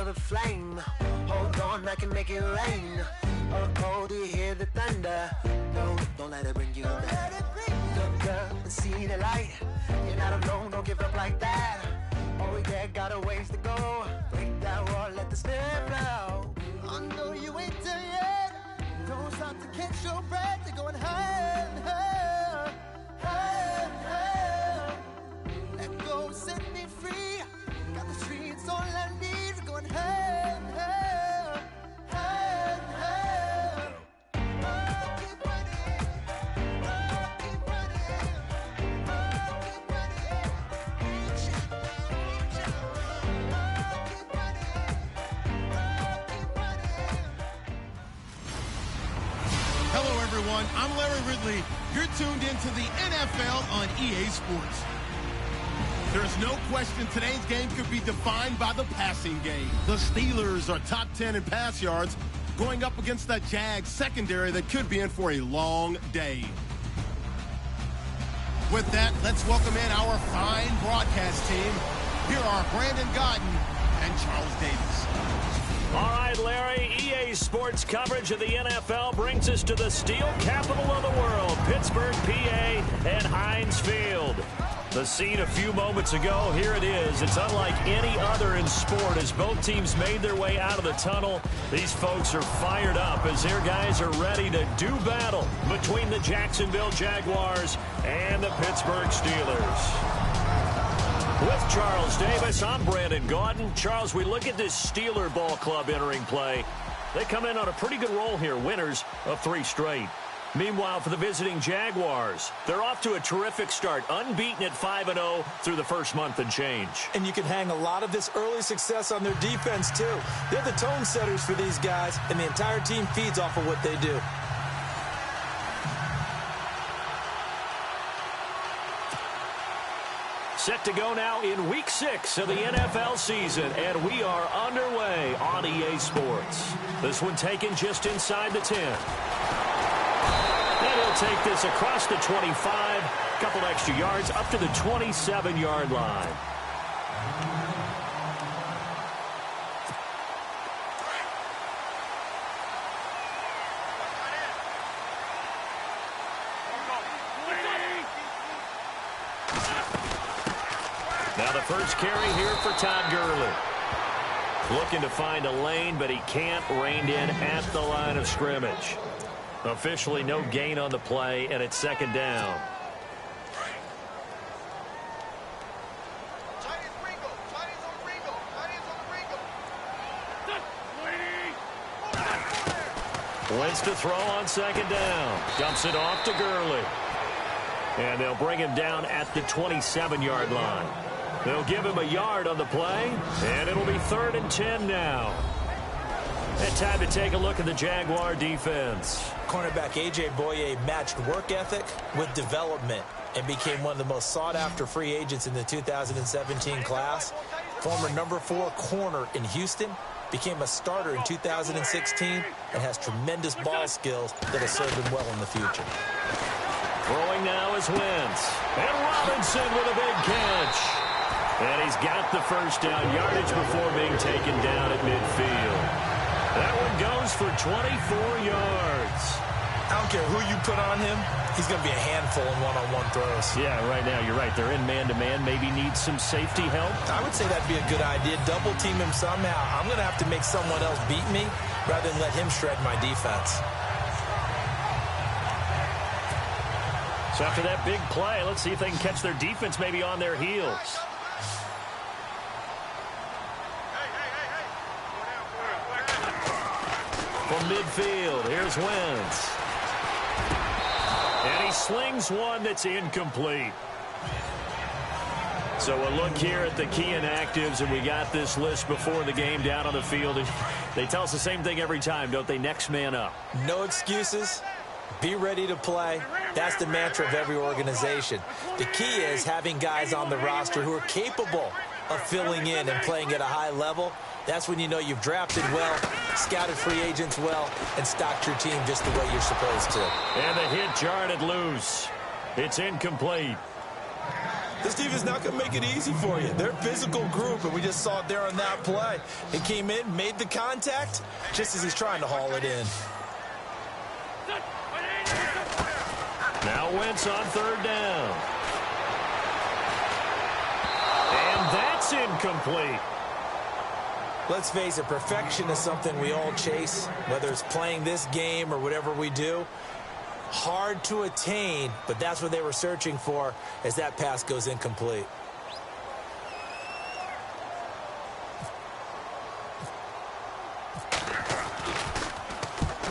a flame. Hold on, I can make it rain. Oh, do you hear the thunder? No, don't let it bring you down. Look up and see the light. You're not alone, don't give up like that. Oh yeah, got a ways to go. Break that wall, let the spirit flow. I know you ain't done yet. Don't stop to catch your breath. You're going higher and higher, higher and higher. Let go, set me free. Got the streets all I need. We're going higher and higher, higher and higher. Oh, keep running. Oh, keep running. Oh, keep running. Reach out, reach out. Oh, keep running. Oh, keep running. Hello, everyone. I'm Larry Ridley. You're tuned into the NFL on EA Sports. There's no question today's game could be defined by the passing game. The Steelers are top 10 in pass yards, going up against the Jags secondary that could be in for a long day. With that, let's welcome in our fine broadcast team. Here are Brandon Godden and Charles Davis. All right, Larry, EA Sports coverage of the NFL brings us to the steel capital of the world, Pittsburgh, PA, and Heinz Field. The scene a few moments ago, here it is. It's unlike any other in sport as both teams made their way out of the tunnel. These folks are fired up as their guys are ready to do battle between the Jacksonville Jaguars and the Pittsburgh Steelers. With Charles Davis, I'm Brandon Gaudin. Charles, we look at this Steeler ball club entering play. They come in on a pretty good roll here, winners of 3 straight. Meanwhile, for the visiting Jaguars, they're off to a terrific start, unbeaten at 5-0 through the first month and change. And you can hang a lot of this early success on their defense, too. They're the tone setters for these guys, and the entire team feeds off of what they do. Set to go now in Week 6 of the NFL season, and we are underway on EA Sports. This one taken just inside the 10. And he'll take this across the 25, couple extra yards, up to the 27-yard line. Now the first carry here for Todd Gurley. Looking to find a lane, but he can't, reined in at the line of scrimmage. Officially no gain on the play, and it's second down. Wentz to throw on second down. Dumps it off to Gurley. And they'll bring him down at the 27-yard line. They'll give him a yard on the play, and it'll be 3rd and 10 now. And time to take a look at the Jaguar defense. Cornerback A.J. Boye matched work ethic with development and became one of the most sought-after free agents in the 2017 class. Former number 4 corner in Houston, became a starter in 2016, and has tremendous ball skills that'll serve him well in the future. Throwing now is Wentz. And Robinson with a big catch. And he's got the first down yardage before being taken down at midfield. That one goes for 24 yards. I don't care who you put on him. He's going to be a handful in one-on-one throws. Yeah, right now, you're right. They're in man-to-man. Maybe need some safety help. I would say that'd be a good idea. Double team him somehow. I'm going to have to make someone else beat me rather than let him shred my defense. So after that big play, let's see if they can catch their defense maybe on their heels. From midfield, here's Wentz. And he slings one that's incomplete. So a look here at the key inactives, and we got this list before the game down on the field. They tell us the same thing every time, don't they? Next man up. No excuses. Be ready to play. That's the mantra of every organization. The key is having guys on the roster who are capable of filling in and playing at a high level. That's when you know you've drafted well, scouted free agents well, and stocked your team just the way you're supposed to. And the hit jarred it loose. It's incomplete. This team is not going to make it easy for you. They're a physical group, and we just saw it there on that play. He came in, made the contact, just as he's trying to haul it in. Now Wentz on third down. And that's incomplete. Let's face it, perfection is something we all chase, whether it's playing this game or whatever we do. Hard to attain, but that's what they were searching for as that pass goes incomplete.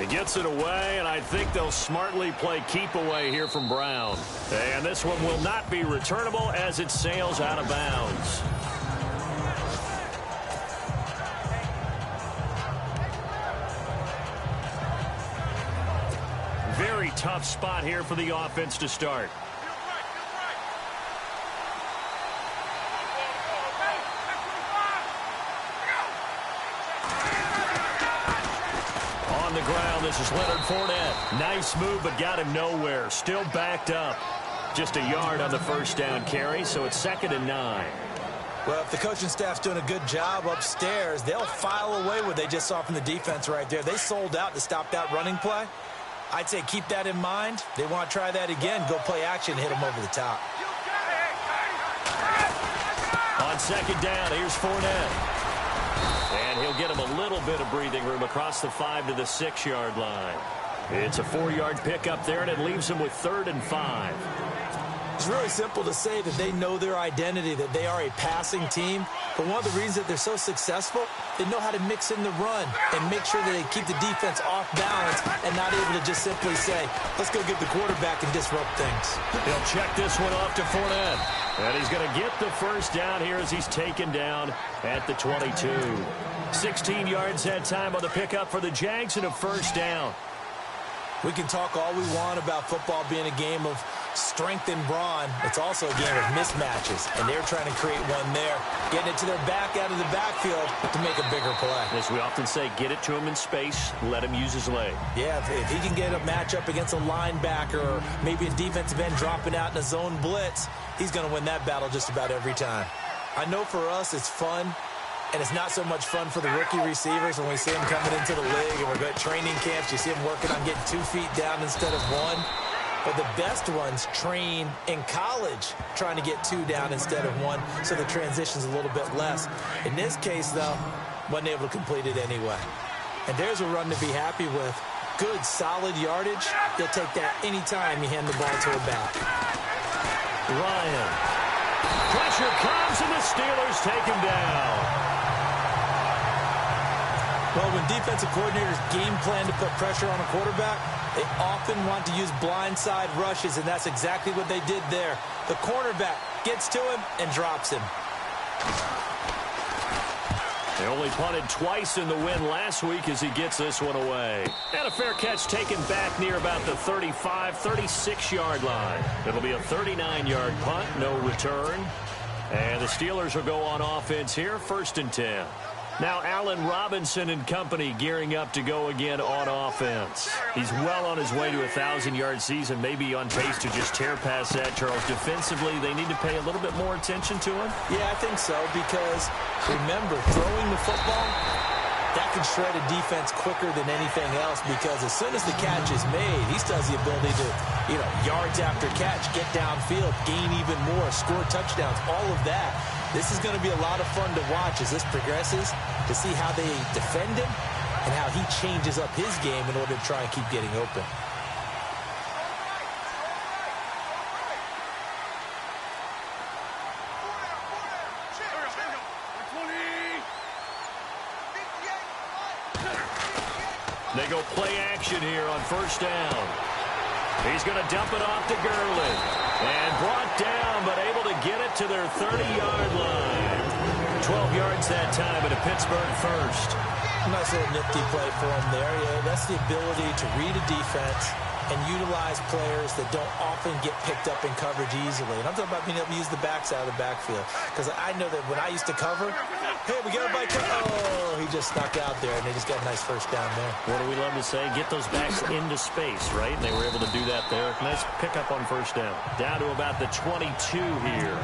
He gets it away, and I think they'll smartly play keep away here from Brown. And this one will not be returnable as it sails out of bounds. Very tough spot here for the offense to start. On the ground, this is Leonard Fournette. Nice move, but got him nowhere. Still backed up. Just a yard on the first down carry, so it's 2nd and 9. Well, if the coaching staff's doing a good job upstairs, they'll file away what they just saw from the defense right there. They sold out to stop that running play. I'd say keep that in mind. They want to try that again. Go play action, hit them over the top. On 2nd down, here's Fournette. And he'll get him a little bit of breathing room across the 5 to the 6-yard line. It's a 4-yard pickup there, and it leaves him with 3rd and 5. It's really simple to say that they know their identity, that they are a passing team. But one of the reasons that they're so successful, they know how to mix in the run and make sure that they keep the defense off balance and not able to just simply say, let's go get the quarterback and disrupt things. He'll check this one off to Fournette. And he's going to get the first down here as he's taken down at the 22. 16 yards that time on the pickup for the Jags and a first down. We can talk all we want about football being a game of strength and brawn. It's also a game of mismatches, and they're trying to create one there, getting it to their back out of the backfield to make a bigger play. As we often say, get it to him in space, let him use his leg. Yeah, if he can get a matchup against a linebacker or maybe a defensive end dropping out in a zone blitz, he's going to win that battle just about every time. I know for us it's fun. And it's not so much fun for the rookie receivers when we see them coming into the league and we're at training camps. You see them working on getting 2 feet down instead of 1. But the best ones train in college trying to get 2 down instead of 1, so the transition's a little bit less. In this case, though, wasn't able to complete it anyway. And there's a run to be happy with. Good, solid yardage. They'll take that anytime you hand the ball to a back. Ryan. Pressure comes, and the Steelers take him down. Well, when defensive coordinators game plan to put pressure on a quarterback, they often want to use blindside rushes, and that's exactly what they did there. The cornerback gets to him and drops him. They only punted twice in the win last week as he gets this one away. And a fair catch taken back near about the 35, 36-yard line. It'll be a 39-yard punt, no return. And the Steelers will go on offense here, 1st and 10. Now Allen Robinson and company gearing up to go again on offense. He's well on his way to a 1,000-yard season, maybe on pace to just tear past that, Charles. Defensively, they need to pay a little bit more attention to him? Yeah, I think so, because remember, throwing the football, that can shred a defense quicker than anything else, because as soon as the catch is made, he still has the ability to, yards after catch, get downfield, gain even more, score touchdowns, all of that. This is going to be a lot of fun to watch as this progresses, to see how they defend him and how he changes up his game in order to try and keep getting open. They go play action here on 1st down. He's going to dump it off to Gurley. And brought down, but able to get it to their 30-yard line. 12 yards that time at a Pittsburgh first. Nice little nifty play for him there. Yeah, that's the ability to read a defense and utilize players that don't often get picked up in coverage easily. And I'm talking about being able to use the backs out of the backfield. Because I know that when I used to cover, hey, we got a bike. Oh, he just snuck out there, and they just got a nice first down there. What do we love to say? Get those backs into space, right? And they were able to do that there. Nice pickup on first down. Down to about the 22 here.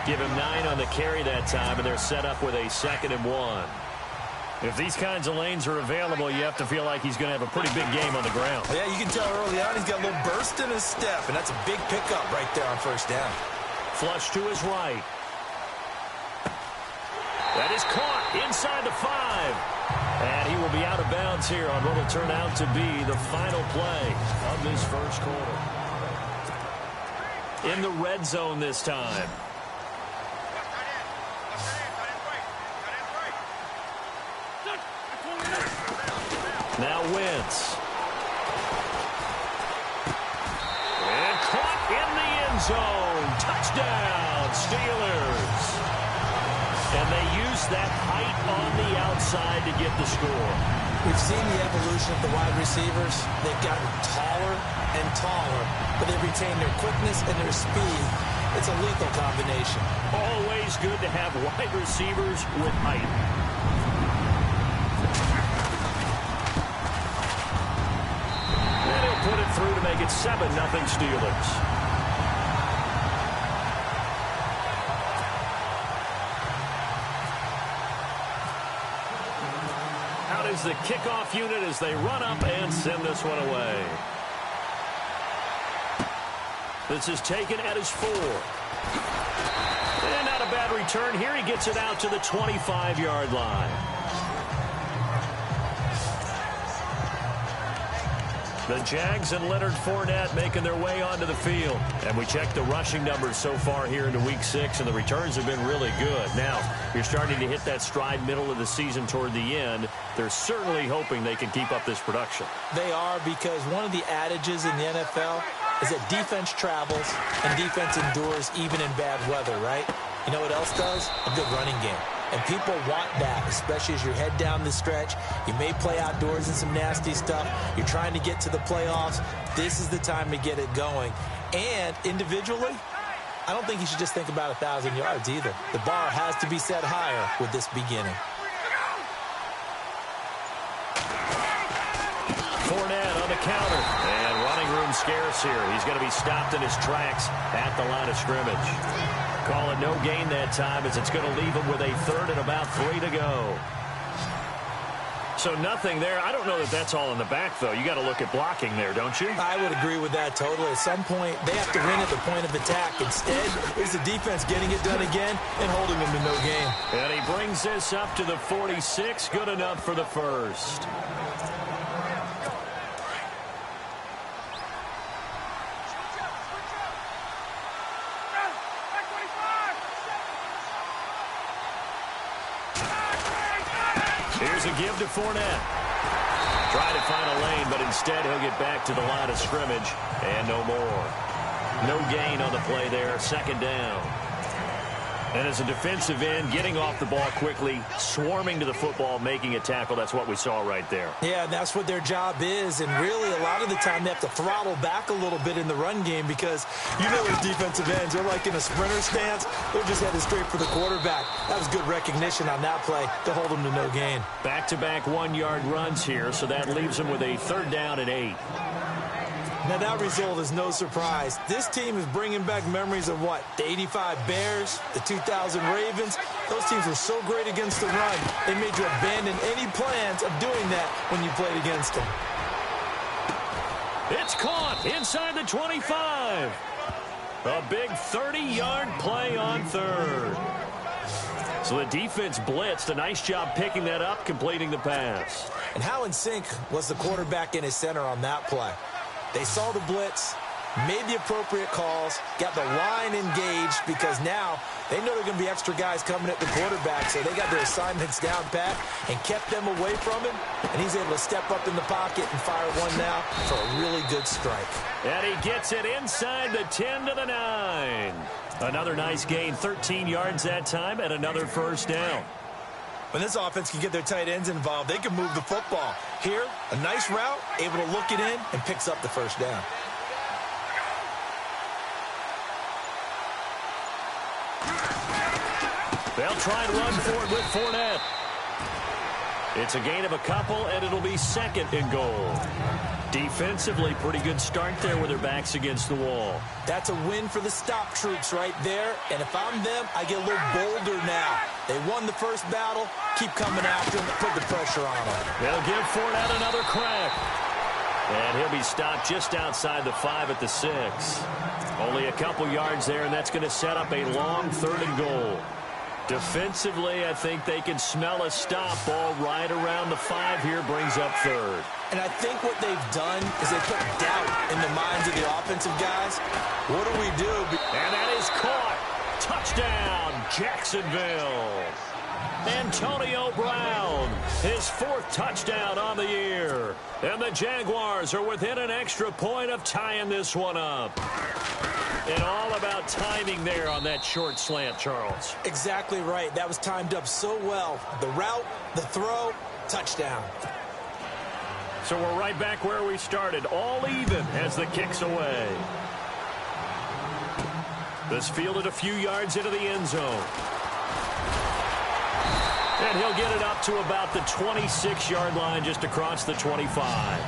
Give him 9 on the carry that time, and they're set up with a 2nd and 1. If these kinds of lanes are available, you have to feel like he's going to have a pretty big game on the ground. Yeah, you can tell early on he's got a little burst in his step, and that's a big pickup right there on first down. Flush to his right. That is caught inside the 5. And he will be out of bounds here on what will turn out to be the final play of this first quarter. In the red zone this time. Now Wentz. And caught in the end zone. Touchdown, Steelers. And they use that height on the outside to get the score. We've seen the evolution of the wide receivers. They've gotten taller and taller, but they've retained their quickness and their speed. It's a lethal combination. Always good to have wide receivers with height. Put it through to make it 7-0 Steelers. Out is the kickoff unit as they run up and send this one away. This is taken at his 4. And not a bad return here. He gets it out to the 25-yard line. The Jags and Leonard Fournette making their way onto the field. And we check the rushing numbers so far here into Week 6, and the returns have been really good. Now, you're starting to hit that stride middle of the season toward the end. They're certainly hoping they can keep up this production. They are, because one of the adages in the NFL is that defense travels and defense endures even in bad weather, right? You know what else does? A good running game. And people want that, especially as you head down the stretch. You may play outdoors in some nasty stuff. You're trying to get to the playoffs. This is the time to get it going. And individually, I don't think you should just think about 1,000 yards either. The bar has to be set higher with this beginning. Fournette on the counter. And running room scarce here. He's going to be stopped in his tracks at the line of scrimmage. Call it no gain that time, as it's going to leave him with a 3rd and about 3 to go. So nothing there. I don't know that that's all in the back, though. You got to look at blocking there, don't you? I would agree with that totally. At some point, they have to win at the point of attack. Instead, it's the defense getting it done again and holding them to no gain. And he brings this up to the 46. Good enough for the first. Here's a give to Fournette. Try to find a lane, but instead he'll get back to the line of scrimmage, and no more. No gain on the play there, 2nd down. And as a defensive end, getting off the ball quickly, swarming to the football, making a tackle, that's what we saw right there. Yeah, that's what their job is, and really a lot of the time they have to throttle back a little bit in the run game, because you know those defensive ends, they're like in a sprinter stance. They're just headed straight for the quarterback. That was good recognition on that play to hold them to no gain. Back-to-back 1-yard runs here, so that leaves them with a 3rd down and 8. Now, that result is no surprise. This team is bringing back memories of what? The 85 Bears, the 2000 Ravens. Those teams were so great against the run, they made you abandon any plans of doing that when you played against them. It's caught inside the 25. A big 30-yard play on 3rd. So the defense blitzed. A nice job picking that up, completing the pass. And how in sync was the quarterback and his center on that play? They saw the blitz, made the appropriate calls, got the line engaged, because now they know there are going to be extra guys coming at the quarterback, so they got their assignments down pat and kept them away from him, and he's able to step up in the pocket and fire one now for a really good strike. And he gets it inside the 10 to the 9. Another nice gain, 13 yards that time, and another first down. When this offense can get their tight ends involved, they can move the football. Here, a nice route, able to look it in, and picks up the first down. They'll try and run for it with Fournette. It's a gain of a couple, and it'll be second and goal. Defensively, pretty good start there with their backs against the wall. That's a win for the stop troops right there. And if I'm them, I get a little bolder now. They won the first battle. Keep coming after them. Put the pressure on them. They'll give Fournette another crack. And he'll be stopped just outside the 5 at the 6. Only a couple yards there, and that's going to set up a long third and goal. Defensively, I think they can smell a stop. Ball right around the 5 here, brings up third. And I think what they've done is they put doubt in the minds of the offensive guys. What do we do? And that is caught. Touchdown, Jacksonville. Antonio Brown, his 4th touchdown on the year. And the Jaguars are within an extra point of tying this one up. And all about timing there on that short slant, Charles. Exactly right. That was timed up so well. The route, the throw, touchdown. So we're right back where we started, all even as the kick's away. This fielded a few yards into the end zone. And he'll get it up to about the 26-yard line, just across the 25.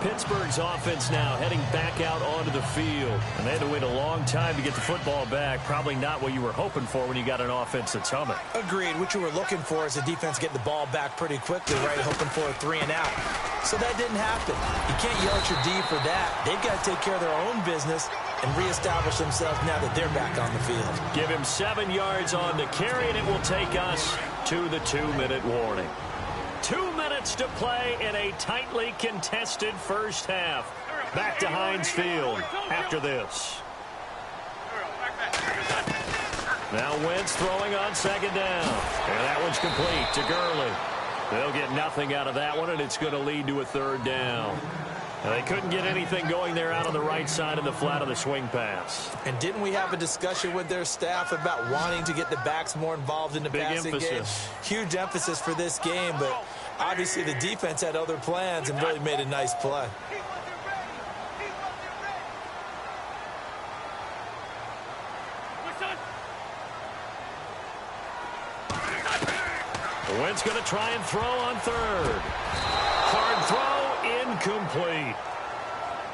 Pittsburgh's offense now heading back out onto the field. And they had to wait a long time to get the football back. Probably not what you were hoping for when you got an offense that's humming. Agreed. What you were looking for is the defense getting the ball back pretty quickly, right? Hoping for a 3 and out. So that didn't happen. You can't yell at your D for that. They've got to take care of their own business and reestablish themselves now that they're back on the field. Give him 7 yards on the carry, and it will take us to the 2-minute warning. 2 minutes to play in a tightly contested first half. Back to Heinz Field after this. Now Wentz throwing on second down. And that one's complete to Gurley. They'll get nothing out of that one, and it's going to lead to a third down. Now, they couldn't get anything going there out on the right side of the flat of the swing pass. And didn't we have a discussion with their staff about wanting to get the backs more involved in the passing game? Huge emphasis for this game, but obviously the defense had other plans and really made a nice play. Wentz going to try and throw on third. Hard throw, incomplete.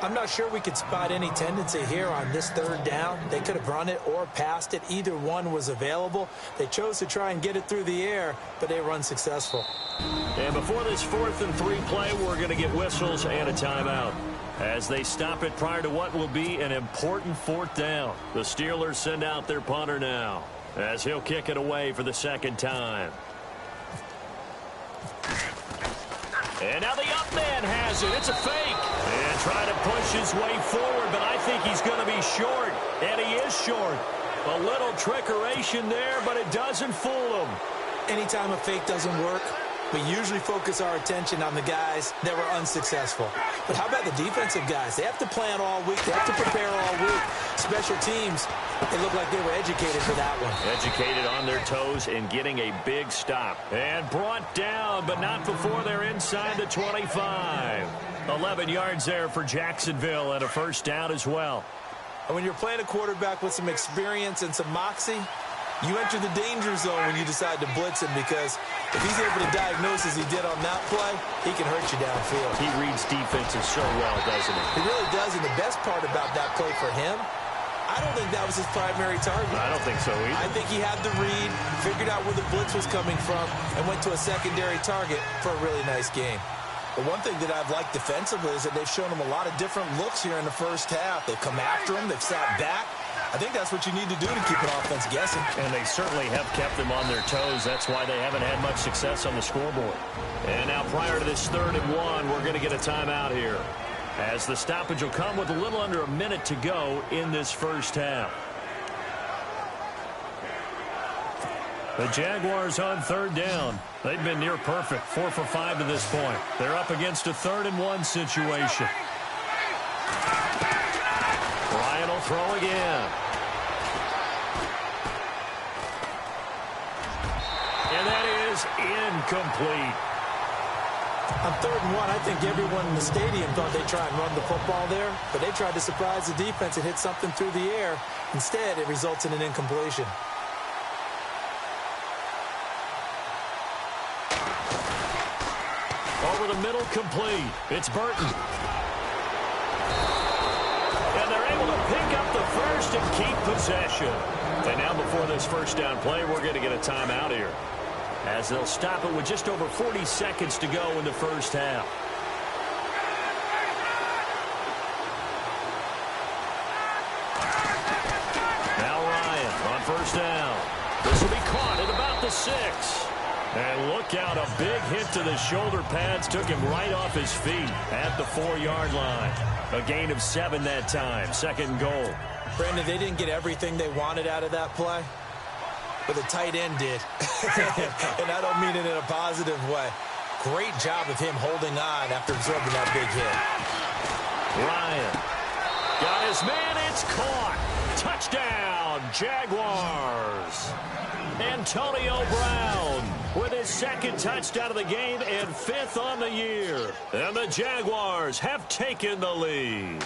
I'm not sure we could spot any tendency here on this third down. They could have run it or passed it. Either one was available. They chose to try and get it through the air, but they were unsuccessful. And before this 4th and 3 play, we're going to get whistles and a timeout as they stop it prior to what will be an important 4th down. The Steelers send out their punter now as he'll kick it away for the second time. And now the up man has it. It's a fake. And trying to push his way forward, but I think he's going to be short. And he is short. A little trickeration there, but it doesn't fool him. Anytime a fake doesn't work, we usually focus our attention on the guys that were unsuccessful. But how about the defensive guys? They have to plan all week. They have to prepare all week. Special teams, they look like they were educated for that one. Educated on their toes and getting a big stop. And brought down, but not before they're inside the 25. 11 yards there for Jacksonville and a first down as well. And when you're playing a quarterback with some experience and some moxie, you enter the danger zone when you decide to blitz him, because if he's able to diagnose as he did on that play, he can hurt you downfield. He reads defenses so well, doesn't he? He really does, and the best part about that play for him, I don't think that was his primary target. I don't think so either. I think he had the read, figured out where the blitz was coming from, and went to a secondary target for a really nice game. But one thing that I've liked defensively is that they've shown him a lot of different looks here in the first half. They've come after him. They've sat back. I think that's what you need to do to keep an offense guessing. And they certainly have kept them on their toes. That's why they haven't had much success on the scoreboard. And now prior to this 3rd and 1, we're going to get a timeout here, as the stoppage will come with a little under a minute to go in this first half. The Jaguars on 3rd down. They've been near perfect, 4 for 5 to this point. They're up against a 3rd and 1 situation. Ryan will throw again. incomplete. On 3rd and 1, I think everyone in the stadium thought they'd try and run the football there, but they tried to surprise the defense and hit something through the air. Instead, it results in an incompletion. Over the middle, complete. It's Burton. And they're able to pick up the first and keep possession. And now before this first down play, we're going to get a timeout here, as they'll stop it with just over 40 seconds to go in the first half. Now Ryan on first down. This will be caught at about the 6. And look out, a big hit to the shoulder pads took him right off his feet at the 4-yard line. A gain of 7 that time, 2nd and goal. Brandon, they didn't get everything they wanted out of that play, but the tight end did. And I don't mean it in a positive way. Great job of him holding on after absorbing that big hit. Ryan got his man. It's caught. Touchdown, Jaguars. Antonio Brown with his 2nd touchdown of the game and 5th on the year. And the Jaguars have taken the lead.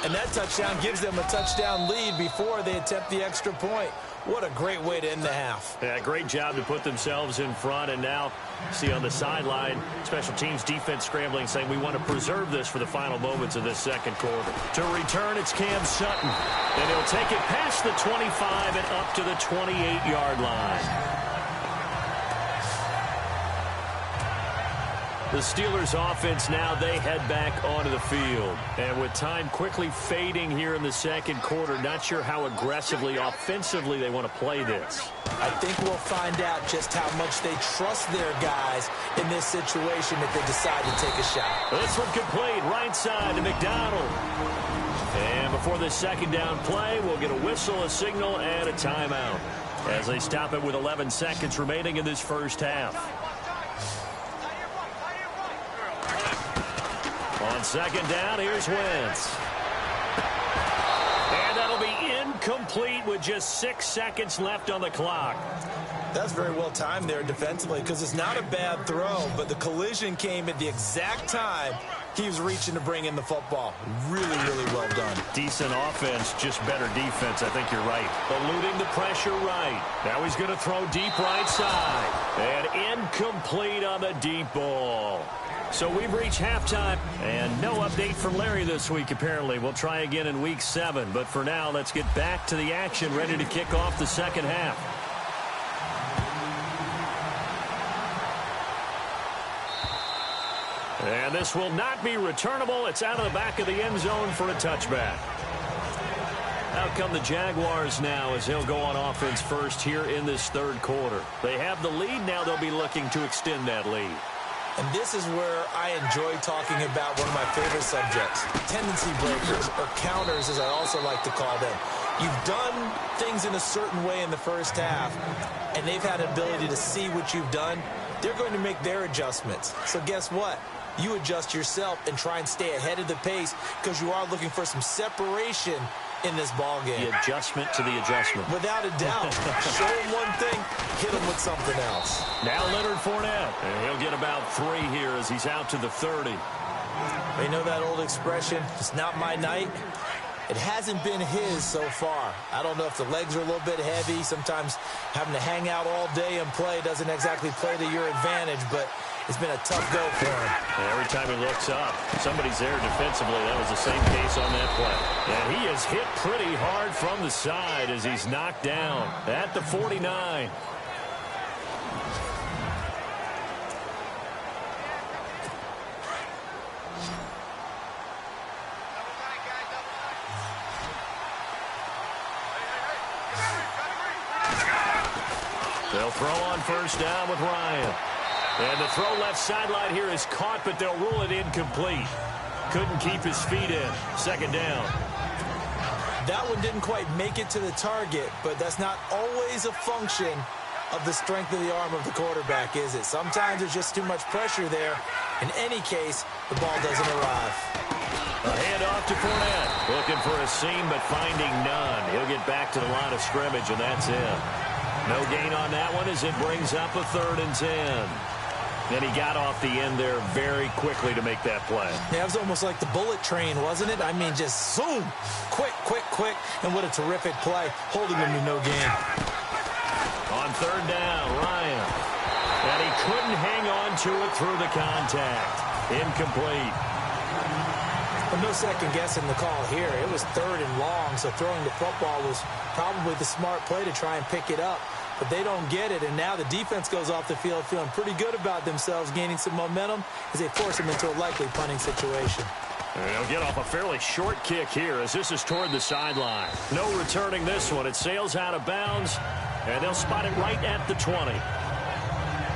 And that touchdown gives them a touchdown lead before they attempt the extra point. What a great way to end the half. Yeah, great job to put themselves in front. And now, see on the sideline, special teams defense scrambling, saying we want to preserve this for the final moments of this 2nd quarter. To return, it's Cam Sutton. And he'll take it past the 25 and up to the 28-yard line. The Steelers offense now, they head back onto the field. And with time quickly fading here in the 2nd quarter, not sure how aggressively, offensively they want to play this. I think we'll find out just how much they trust their guys in this situation if they decide to take a shot. This one complete, right side to McDonald. And before this 2nd down play, we'll get a whistle, a signal, and a timeout, as they stop it with 11 seconds remaining in this first half. On 2nd down, here's Wentz. And that'll be incomplete with just 6 seconds left on the clock. That's very well timed there defensively, because it's not a bad throw, but the collision came at the exact time he was reaching to bring in the football. Really, really well done. Decent offense, just better defense. I think you're right. Eluding the pressure right. Now he's going to throw deep right side. And incomplete on the deep ball. So we've reached halftime, and no update from Larry this week, apparently. We'll try again in Week 7, but for now, let's get back to the action, ready to kick off the 2nd half. And this will not be returnable. It's out of the back of the end zone for a touchback. Out come the Jaguars now as they'll go on offense first here in this 3rd quarter. They have the lead. Now they'll be looking to extend that lead. And this is where I enjoy talking about one of my favorite subjects, tendency breakers, or counters as I also like to call them. You've done things in a certain way in the first half, and they've had an ability to see what you've done. They're going to make their adjustments. So guess what? You adjust yourself and try and stay ahead of the pace, because you are looking for some separation in this ball game. The adjustment to the adjustment. Without a doubt. Show him one thing, hit him with something else. Now Leonard Fournette. And he'll get about 3 here as he's out to the 30. They know that old expression, it's not my night. It hasn't been his so far. I don't know if the legs are a little bit heavy. Sometimes having to hang out all day and play doesn't exactly play to your advantage, but it's been a tough go for him. And every time he looks up, somebody's there defensively. That was the same case on that play. And he is hit pretty hard from the side as he's knocked down at the 49. They'll throw on first down with Ryan. And the throw left sideline here is caught, but they'll rule it incomplete. Couldn't keep his feet in. 2nd down. That one didn't quite make it to the target, but that's not always a function of the strength of the arm of the quarterback, is it? Sometimes there's just too much pressure there. In any case, the ball doesn't arrive. A handoff to Fournette. Looking for a seam, but finding none. He'll get back to the line of scrimmage, and that's it. No gain on that one as it brings up a 3rd and 10. And he got off the end there very quickly to make that play. Yeah, it was almost like the bullet train, wasn't it? I mean, just zoom, quick, quick, quick, and what a terrific play, holding him to no gain. On 3rd down, Ryan. And he couldn't hang on to it through the contact. Incomplete. Well, no second guessing the call here. It was 3rd and long, so throwing the football was probably the smart play to try and pick it up. But they don't get it, and now the defense goes off the field feeling pretty good about themselves, gaining some momentum as they force them into a likely punting situation. And they'll get off a fairly short kick here as this is toward the sideline. No returning this one. It sails out of bounds, and they'll spot it right at the 20.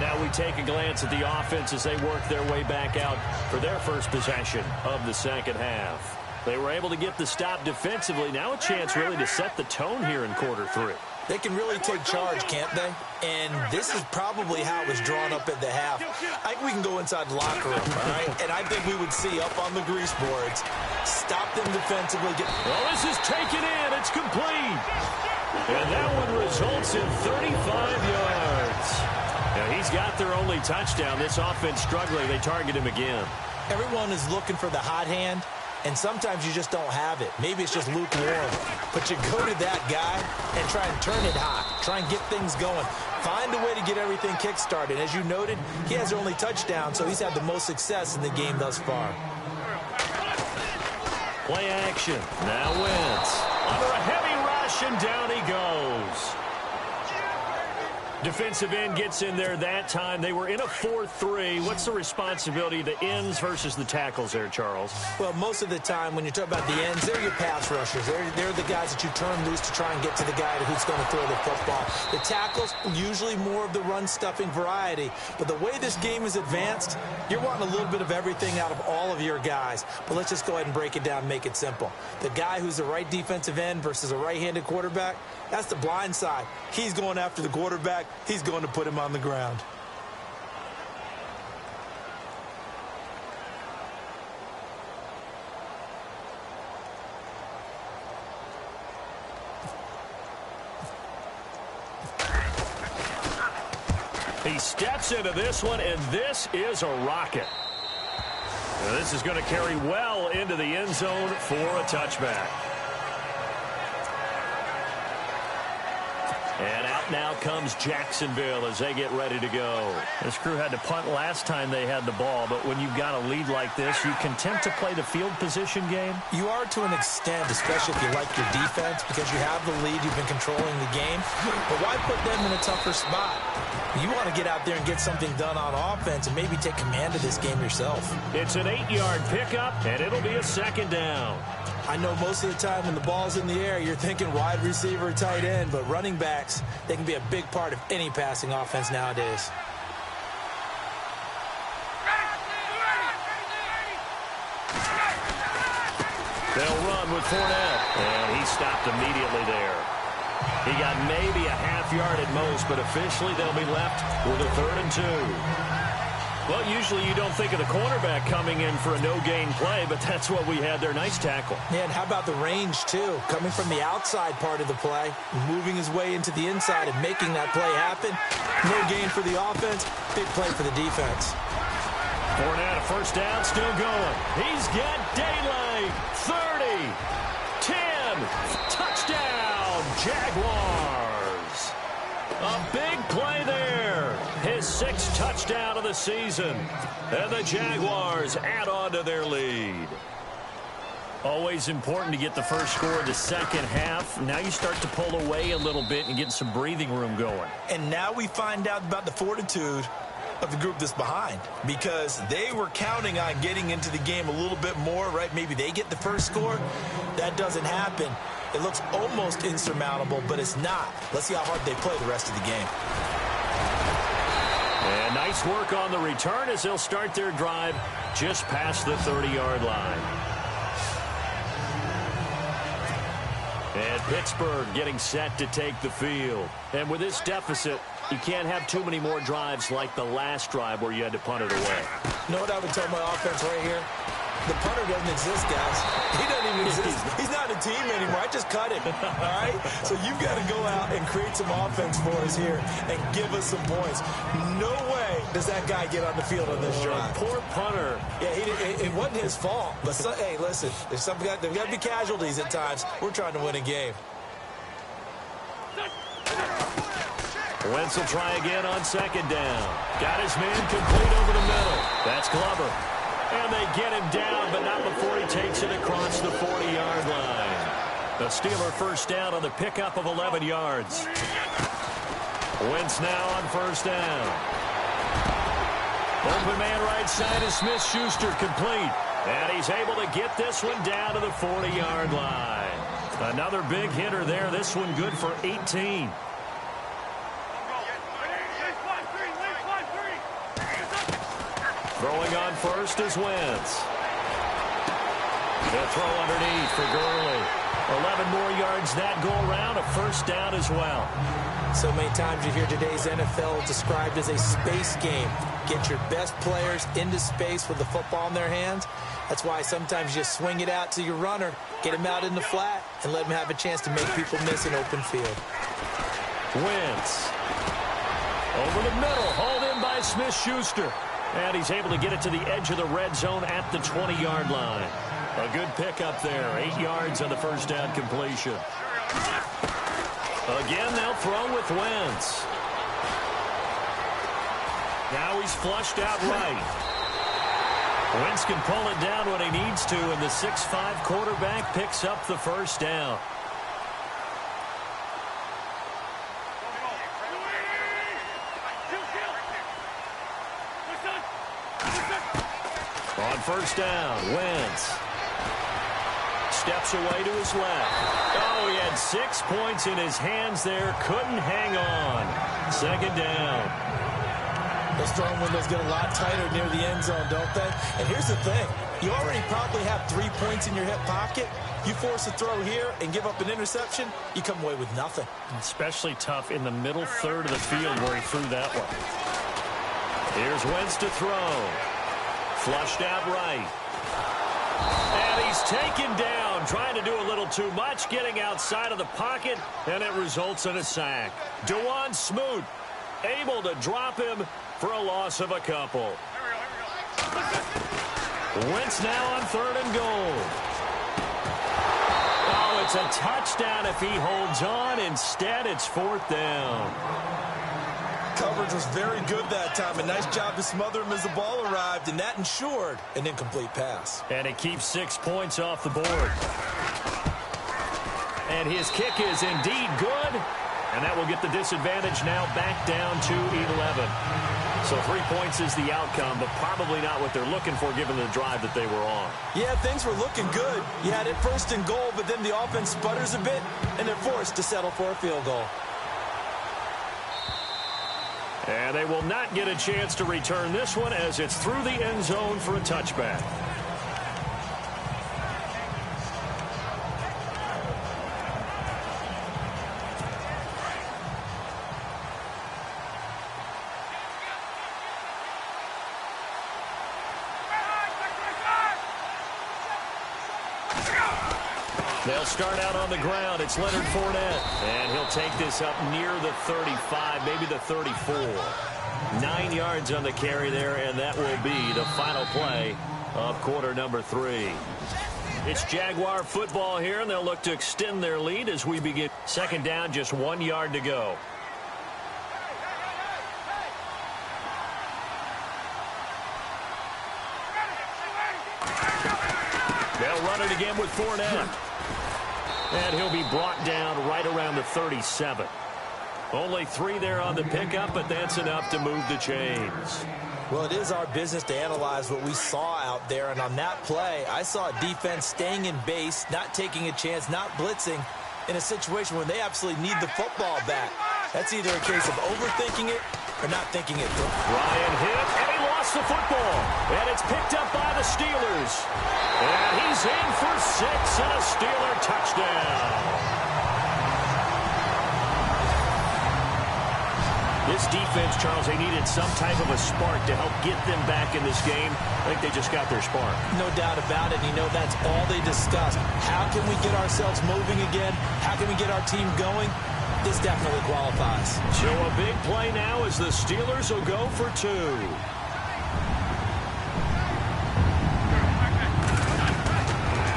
Now we take a glance at the offense as they work their way back out for their first possession of the second half. They were able to get the stop defensively. Now a chance really to set the tone here in quarter 3. They can really take charge, can't they? And this is probably how it was drawn up at the half. I think we can go inside the locker room, all right? And I think we would see up on the grease boards, stop them defensively. Well, this is taken in. It's complete. And that one results in 35 yards. Now, he's got their only touchdown. This offense struggling. They target him again. Everyone is looking for the hot hand. And sometimes you just don't have it. Maybe it's just lukewarm. But you go to that guy and try and turn it hot. Try and get things going. Find a way to get everything kick-started. As you noted, he has their only touchdown, so he's had the most success in the game thus far. Play action. Now Wentz. Under a heavy rush, and down he goes. Defensive end gets in there that time. They were in a 4-3. What's the responsibility of the ends versus the tackles there, Charles? Well, most of the time when you talk about the ends, they're your pass rushers. They're the guys that you turn loose to try and get to the guy who's going to throw the football. The tackles, usually more of the run-stuffing variety. But the way this game is advanced, you're wanting a little bit of everything out of all of your guys. But let's just go ahead and break it down and make it simple. The guy who's the right defensive end versus a right-handed quarterback, that's the blind side. He's going after the quarterback. He's going to put him on the ground. He steps into this one, and this is a rocket. Now, this is going to carry well into the end zone for a touchback. And out now comes Jacksonville as they get ready to go. This crew had to punt last time they had the ball, but when you've got a lead like this, you content to play the field position game? You are to an extent, especially if you like your defense, because you have the lead, you've been controlling the game. But why put them in a tougher spot? You want to get out there and get something done on offense and maybe take command of this game yourself. It's an 8-yard pickup, and it'll be a 2nd down. I know most of the time when the ball's in the air, you're thinking wide receiver, tight end, but running backs, they can be a big part of any passing offense nowadays. They'll run with Fournette, and he stopped immediately there. He got maybe a half yard at most, but officially they'll be left with a 3rd and 2. Well, usually you don't think of the cornerback coming in for a no-gain play, but that's what we had there. Nice tackle. Yeah, and how about the range, too? Coming from the outside part of the play, moving his way into the inside and making that play happen. No gain for the offense, big play for the defense. Fournette, a 1st down, still going. He's got daylight. 30, 10, touchdown, Jaguars. A big play there. His 6th touchdown of the season. And the Jaguars add on to their lead. Always important to get the first score of the second half. Now you start to pull away a little bit and get some breathing room going. And now we find out about the fortitude of the group that's behind, because they were counting on getting into the game a little bit more, right? Maybe they get the first score. That doesn't happen. It looks almost insurmountable, but it's not. Let's see how hard they play the rest of the game. And nice work on the return as they'll start their drive just past the 30-yard line. And Pittsburgh getting set to take the field. And with this deficit, you can't have too many more drives like the last drive where you had to punt it away. You know what I would tell my offense right here? The punter doesn't exist, guys. He doesn't even exist. He's not a team anymore. I just cut him, all right? So you've got to go out and create some offense for us here and give us some points. No way does that guy get on the field on this drive. Poor punter. Yeah, it wasn't his fault. But, hey, listen, there's got to be casualties at times. We're trying to win a game. Wentz will try again on second down. Got his man complete over the middle. That's Glover. And they get him down, but not before he takes it across the 40-yard line. The Steeler first down on the pickup of 11 yards. Wentz now on first down. Open man right side is Smith-Schuster, complete. And he's able to get this one down to the 40-yard line. Another big hitter there. This one good for 18. Throwing on first is Wentz. They'll throw underneath for Gurley. 11 more yards that go around, a first down as well. So many times you hear today's NFL described as a space game. Get your best players into space with the football in their hands. That's why sometimes you swing it out to your runner, get him out in the flat, and let him have a chance to make people miss an open field. Wentz. Over the middle, hauled in by Smith-Schuster. And he's able to get it to the edge of the red zone at the 20-yard line. A good pickup there. 8 yards on the first down completion. Again, they'll throw with Wentz. Now he's flushed out right. Wentz can pull it down when he needs to, and the 6'5" quarterback picks up the first down. On first down, Wentz steps away to his left. Oh, he had 6 points in his hands there. Couldn't hang on. Second down. Those throwing windows get a lot tighter near the end zone, don't they? And here's the thing. You already probably have 3 points in your hip pocket. You force a throw here and give up an interception, you come away with nothing. Especially tough in the middle third of the field where he threw that one. Here's Wentz to throw. Flushed out right. And he's taken down, trying to do a little too much, getting outside of the pocket, and it results in a sack. DeJuan Smoot able to drop him for a loss of a couple. Wentz now on third and goal. Oh, it's a touchdown if he holds on. Instead, it's fourth down. Coverage was very good that time. A nice job to smother him as the ball arrived, and that ensured an incomplete pass. And it keeps 6 points off the board. And his kick is indeed good. And that will get the disadvantage now back down to 11. So 3 points is the outcome, but probably not what they're looking for given the drive that they were on. Yeah, things were looking good. You had it first and goal, but then the offense sputters a bit, and they're forced to settle for a field goal. And they will not get a chance to return this one as it's through the end zone for a touchback. They'll start out on the ground. It's Leonard Fournette. And he'll take this up near the 35, maybe the 34. 9 yards on the carry there, and that will be the final play of quarter number 3. It's Jaguar football here, and they'll look to extend their lead as we begin. Second down, just 1 yard to go. They'll run it again with Fournette. And he'll be brought down right around the 37. Only 3 there on the pickup, but that's enough to move the chains. Well, it is our business to analyze what we saw out there. And on that play, I saw a defense staying in base, not taking a chance, not blitzing in a situation where they absolutely need the football back. That's either a case of overthinking it or not thinking it through. Ryan hit, and he lost the football. And it's picked up by the Steelers. And he's in for 6 and a Steeler touchdown. This defense, Charles, they needed some type of a spark to help get them back in this game. I think they just got their spark. No doubt about it. You know, that's all they discussed. How can we get ourselves moving again? How can we get our team going? This definitely qualifies. So a big play now as the Steelers will go for 2.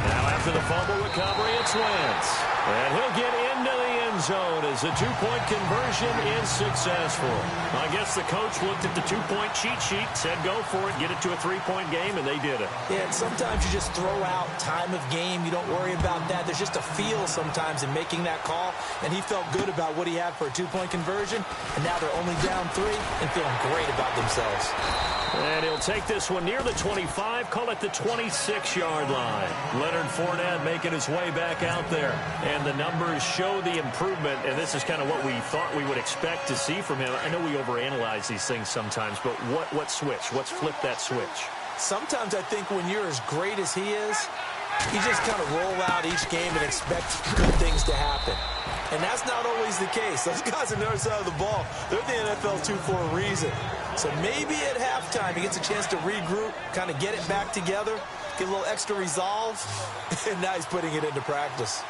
Now after the fumble recovery, it's Wentz. And he'll get into the end zone as the 2-point conversion is successful. I guess the coach looked at the 2-point cheat sheet, said go for it, get it to a 3-point game, and they did it. Yeah, and sometimes you just throw out time of game. You don't worry about that. There's just a feel sometimes in making that call, and he felt good about what he had for a 2-point conversion, and now they're only down 3 and feeling great about themselves. And he'll take this one near the 25, call it the 26-yard line. Leonard Fournette making his way back out there. And the numbers show the improvement, and this is kind of what we thought we would expect to see from him. I know we overanalyze these things sometimes, but what switch? What's flipped that switch? Sometimes I think when you're as great as he is, you just kind of roll out each game and expect good things to happen. And that's not always the case. Those guys on the other side of the ball, they're the NFL 2 for a reason. So maybe at halftime he gets a chance to regroup, kind of get it back together, get a little extra resolve, and now he's putting it into practice.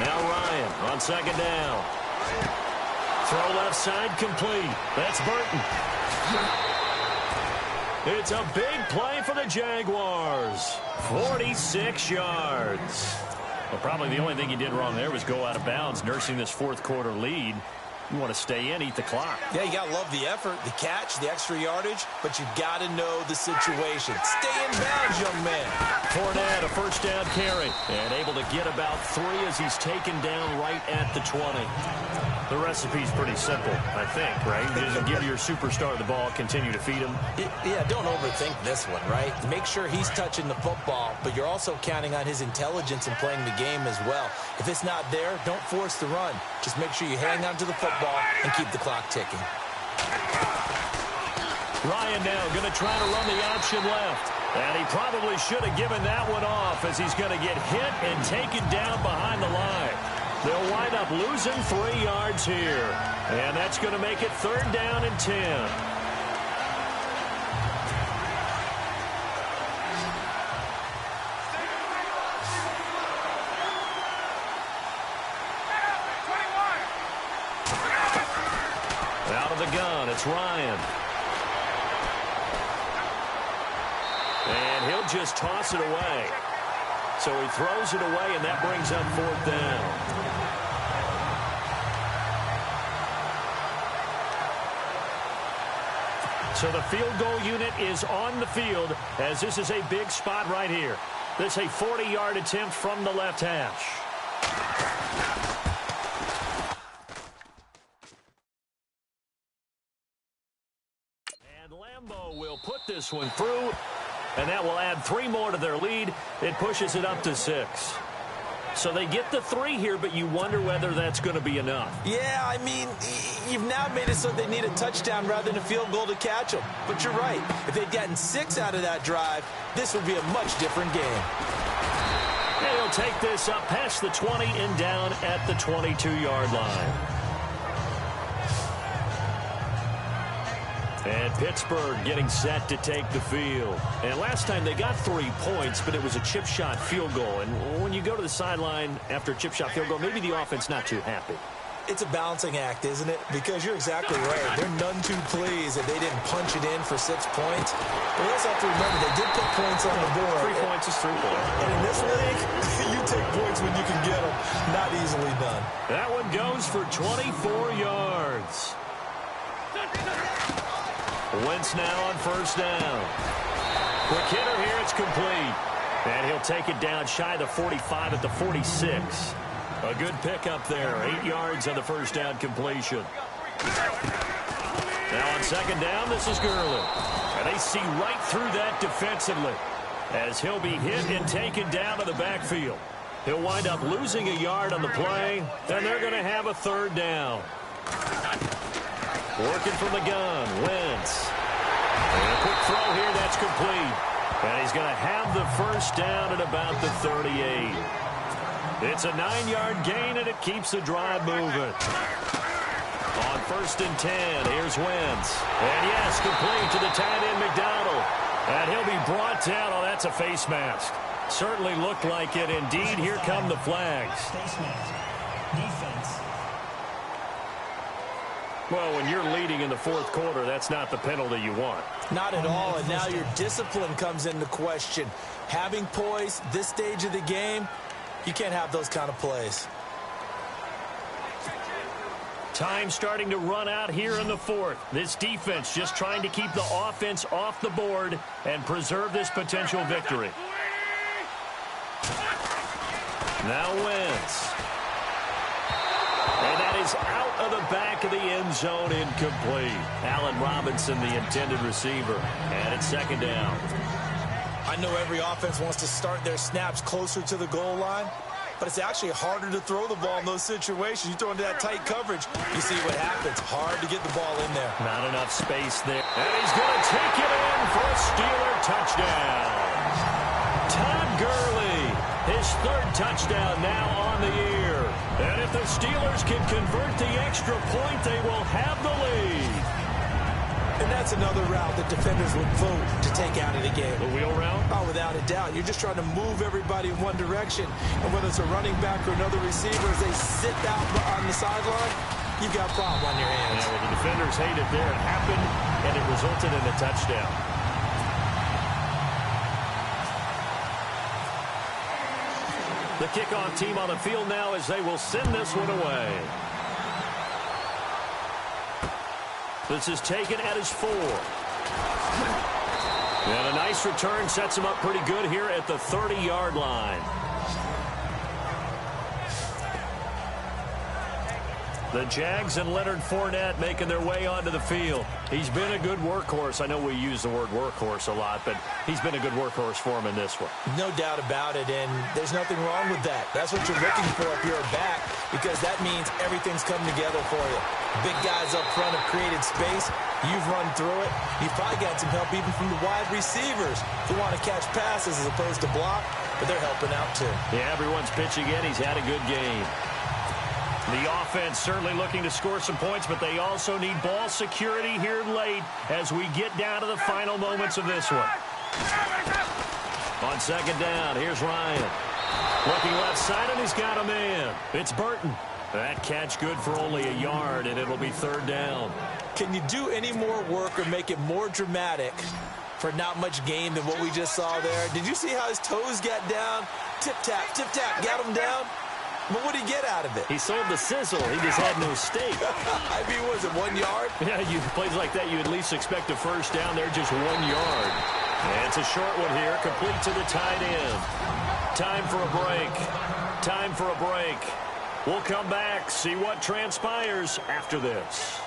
Now Ryan on second down. Throw left side complete. That's Burton. It's a big play for the Jaguars. 46 yards. Well, probably the only thing he did wrong there was go out of bounds, nursing this fourth-quarter lead. You want to stay in, eat the clock. Yeah, you got to love the effort, the catch, the extra yardage, but you got to know the situation. Stay in bounds, young man. Fournette, a first down carry, and able to get about 3 as he's taken down right at the 20. The recipe's pretty simple, I think, right? Just give your superstar the ball, continue to feed him. Yeah, don't overthink this one, right? Make sure he's touching the football, but you're also counting on his intelligence in playing the game as well. If it's not there, don't force the run. Just make sure you hang on to the football and keep the clock ticking. Ryan now going to try to run the option left. And he probably should have given that one off as he's going to get hit and taken down behind the line. They'll wind up losing 3 yards here. And that's going to make it 3rd down and 10. Out of the gun, it's Ryan. And he'll just toss it away. So he throws it away, and that brings up 4th down. So the field goal unit is on the field as this is a big spot right here. This is a 40-yard attempt from the left hash. And Lambeau will put this one through, and that will add 3 more to their lead. It pushes it up to 6. So they get the 3 here, but you wonder whether that's going to be enough. Yeah, I mean, you've now made it so they need a touchdown rather than a field goal to catch them. But you're right. If they'd gotten 6 out of that drive, this would be a much different game. And he'll take this up past the 20 and down at the 22-yard line. And Pittsburgh getting set to take the field. And last time they got 3 points, but it was a chip shot field goal. And when you go to the sideline after a chip shot field goal, maybe the offense not too happy. It's a balancing act, isn't it? Because you're exactly right. They're none too pleased that they didn't punch it in for 6 points. But we also have to remember they did put points on the board. 3 points is 3 points. And in this league, you take points when you can get them. Not easily done. That one goes for 24 yards. Wentz now on first down. Quick hitter here, it's complete. And he'll take it down shy of the 45 at the 46. A good pickup there. 8 yards on the first down completion. Now on second down, this is Gurley. And they see right through that defensively as he'll be hit and taken down to the backfield. He'll wind up losing a yard on the play, and they're going to have a 3rd down. Working from the gun, Wentz. And a quick throw here, that's complete. And he's going to have the first down at about the 38. It's a 9-yard gain, and it keeps the drive moving. On 1st and 10, here's Wentz. And yes, complete to the tight end, McDonald. And he'll be brought down. Oh, that's a face mask. Certainly looked like it. Indeed, here come the flags. Face mask. Defense. Well, when you're leading in the 4th quarter, that's not the penalty you want. Not at all, and now your discipline comes into question. Having poise this stage of the game, you can't have those kind of plays. Time starting to run out here in the 4th. This defense just trying to keep the offense off the board and preserve this potential victory. Now Wentz. And that is out of the back of the end zone, incomplete. Allen Robinson, the intended receiver. And it's 2nd down. I know every offense wants to start their snaps closer to the goal line, but it's actually harder to throw the ball in those situations. You throw into that tight coverage, you see what happens. Hard to get the ball in there. Not enough space there. And he's going to take it in for a Steeler touchdown. Todd Gurley, his 3rd touchdown now on the year. And if the Steelers can convert the extra point, they will have the lead. And that's another route that defenders would vote to take out of the game. The wheel route? Oh, without a doubt. You're just trying to move everybody in one direction. And whether it's a running back or another receiver, as they sit out on the sideline, you've got a problem on your hands. Yeah, well, the defenders hate it there. It happened, and it resulted in a touchdown. The kickoff team on the field now as they will send this one away. This is taken at his 4. And a nice return sets him up pretty good here at the 30-yard line. The Jags and Leonard Fournette making their way onto the field. He's been a good workhorse. I know we use the word workhorse a lot, but he's been a good workhorse for him in this one. No doubt about it, and there's nothing wrong with that. That's what you're looking for if you're a back, because that means everything's come together for you. Big guys up front have created space. You've run through it. You've probably got some help even from the wide receivers who want to catch passes as opposed to block, but they're helping out too. Yeah, everyone's pitching in. He's had a good game. The offense certainly looking to score some points, but they also need ball security here late as we get down to the final moments of this one. On 2nd down, here's Ryan. Looking left side, and he's got a man. It's Burton. That catch good for only a yard, and it'll be 3rd down. Can you do any more work or make it more dramatic for not much gain than what we just saw there? Did you see how his toes got down? Tip-tap, got him down. But what did he get out of it? He sold the sizzle. He just had no steak. I mean, was it 1 yard? Yeah, plays like that, you at least expect a 1st down. They're just 1 yard. And it's a short one here, complete to the tight end. Time for a break. Time for a break. We'll come back, see what transpires after this.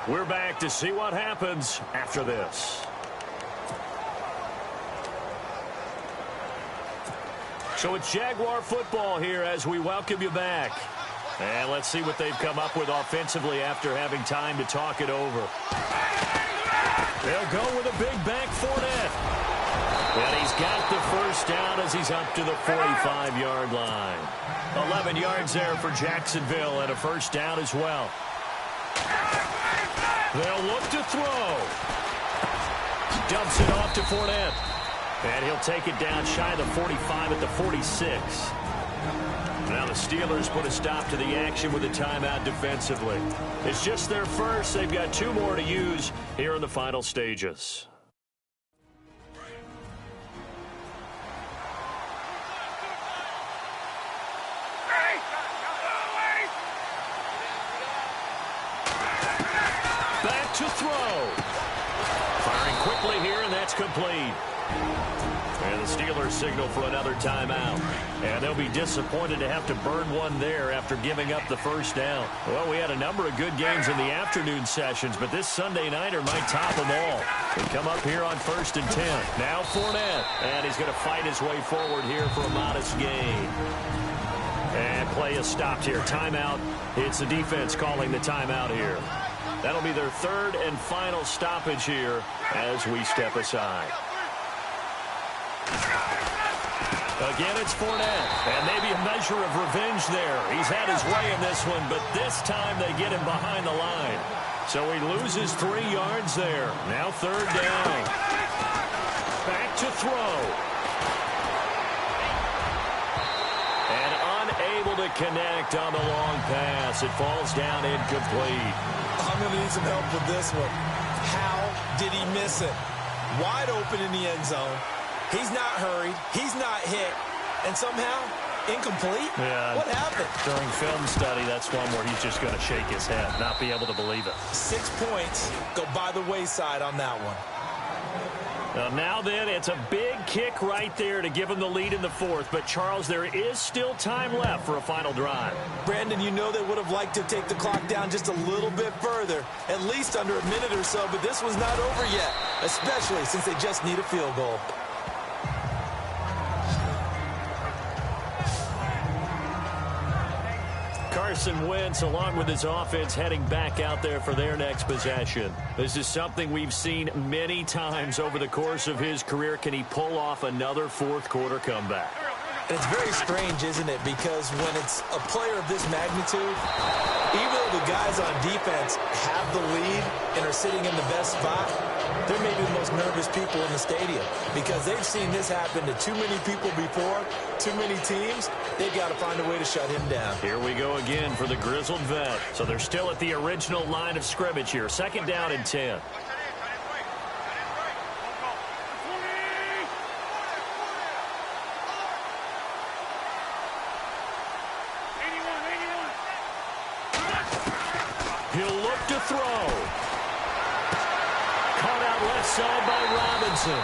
We're back to see what happens after this. So it's Jaguar football here as we welcome you back. And let's see what they've come up with offensively after having time to talk it over. They'll go with a big back Fournette. And he's got the 1st down as he's up to the 45-yard line. 11 yards there for Jacksonville and a 1st down as well. They'll look to throw. Dumps it off to Fournette. And he'll take it down shy of the 45 at the 46. Now the Steelers put a stop to the action with a timeout defensively. It's just their first. They've got 2 more to use here in the final stages. Back to throw. Firing quickly here, and that's complete. And the Steelers signal for another timeout. And they'll be disappointed to have to burn one there after giving up the 1st down. Well, we had a number of good games in the afternoon sessions, but this Sunday nighter might top them all. We come up here on 1st and 10. Now Fournette. And he's going to fight his way forward here for a modest gain. And play is stopped here. Timeout. It's the defense calling the timeout here. That'll be their 3rd and final stoppage here as we step aside. Again, it's Fournette. And maybe a measure of revenge there. He's had his way in this one, but this time they get him behind the line. So he loses 3 yards there. Now 3rd down. Back to throw. And unable to connect on the long pass. It falls down incomplete. I'm going to need some help with this one. How did he miss it? Wide open in the end zone. He's not hurried. He's not hit. And somehow, incomplete? Yeah. What happened? During film study, that's one where he's just going to shake his head, not be able to believe it. 6 points go by the wayside on that one. Now then, it's a big kick right there to give him the lead in the 4th. But, Charles, there is still time left for a final drive. Brandon, you know they would have liked to take the clock down just a little bit further, at least under a minute or so, but this was not over yet, especially since they just need a field goal. Carson Wentz, along with his offense, heading back out there for their next possession. This is something we've seen many times over the course of his career. Can he pull off another 4th quarter comeback? And it's very strange, isn't it? Because when it's a player of this magnitude, even though the guys on defense have the lead and are sitting in the best spot, they're maybe the most nervous people in the stadium because they've seen this happen to too many people before, too many teams. They've got to find a way to shut him down. Here we go again for the grizzled vet. So they're still at the original line of scrimmage here. 2nd down and 10. He'll look to throw. Caught out left side by Robinson.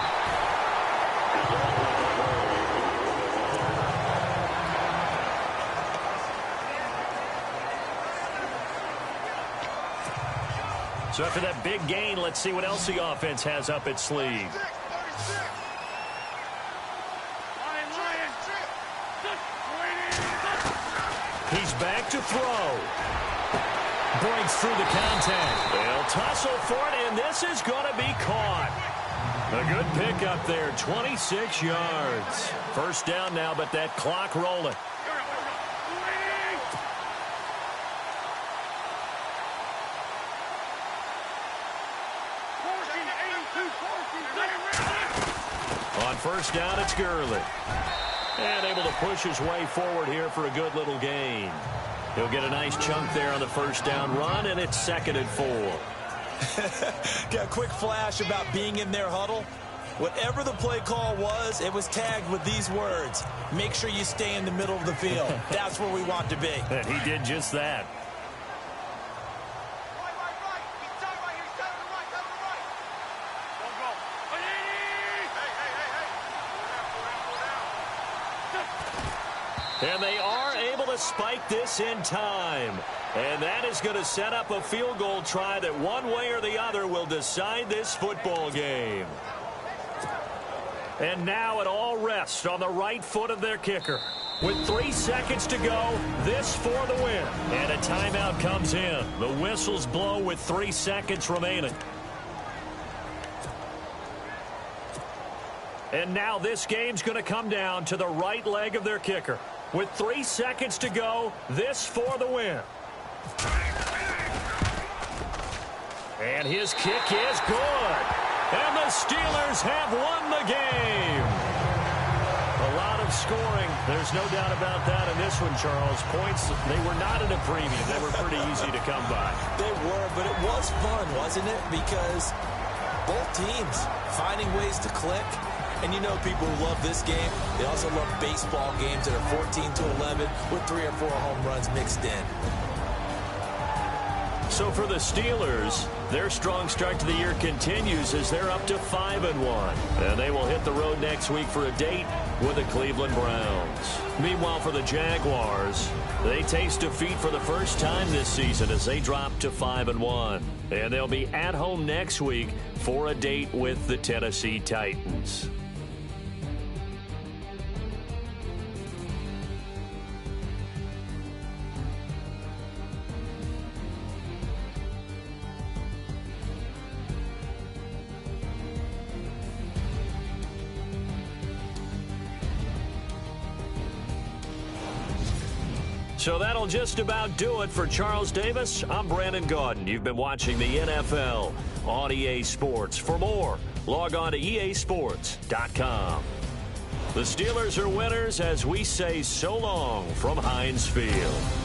So after that big gain, let's see what else the offense has up its sleeve. He's back to throw. Breaks through the contact. They'll tussle for it, and this is going to be caught. A good pickup there, 26 yards. 1st down now, but that clock rolling. On 1st down, it's Gurley. And able to push his way forward here for a good little gain. He'll get a nice chunk there on the 1st down run, and it's 2nd and 4. Got a quick flash about being in their huddle. Whatever the play call was, it was tagged with these words. Make sure you stay in the middle of the field. That's where we want to be. And he did just that. And they are able to spike this in time. And that is going to set up a field goal try that one way or the other will decide this football game. And now it all rests on the right foot of their kicker. With 3 seconds to go, this for the win. And a timeout comes in. The whistles blow with 3 seconds remaining. And now this game's going to come down to the right leg of their kicker. With 3 seconds to go, this for the win. And his kick is good. And the Steelers have won the game. A lot of scoring. There's no doubt about that in this one, Charles. Points, they were not in a premium. They were pretty easy to come by. They were, but it was fun, wasn't it? Because both teams finding ways to click. And you know people who love this game, they also love baseball games that are 14-11 with 3 or 4 home runs mixed in. So for the Steelers, their strong start to the year continues as they're up to 5-1. And they will hit the road next week for a date with the Cleveland Browns. Meanwhile, for the Jaguars, they taste defeat for the first time this season as they drop to 5-1. And they'll be at home next week for a date with the Tennessee Titans. So that'll just about do it for Charles Davis. I'm Brandon Gaudin. You've been watching the NFL on EA Sports. For more, log on to easports.com. The Steelers are winners as we say so long from Heinz Field.